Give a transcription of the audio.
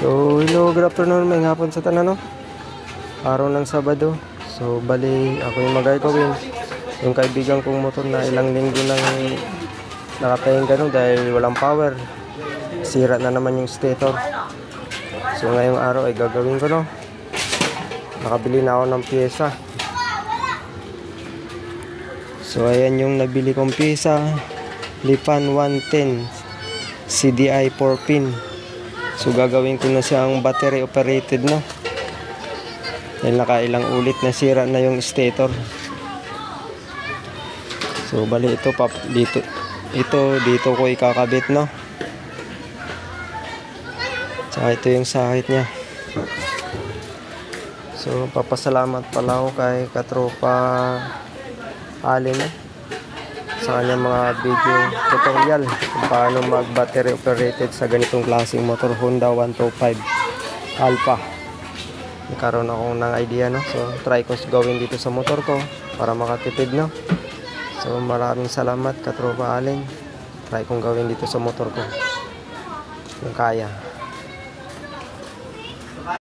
So, hello, good afternoon, may hapon sa tanan, no? Araw ng Sabado. So, bali, ako yung magagawin. Yung kaibigan kong motor na ilang linggo nang nakapahinga gano'n dahil walang power. Sira na naman yung stator. So, ngayong araw ay gagawin ko, no? Nakabili na ako ng pyesa. So, ayan yung nabili kong pyesa. Lipan 110 CDI 4 pin. So gagawin ko na siyang battery operated, no? Dahil nakailang ulit na sira na yung stator. So bali ito dito ko ikakabit, no? Tsaka ito yung sahit niya. So papasalamat pala ako kay katropa Alin, sa kanyang mga video tutorial kung paano mag battery operated sa ganitong klaseng motor Honda 125 Alpha. Nagkaroon ako ng idea, no? So try ko gawin dito sa motor ko para makatipid, no? So maraming salamat katropa Alin. Try kong gawin dito sa motor ko kung kaya.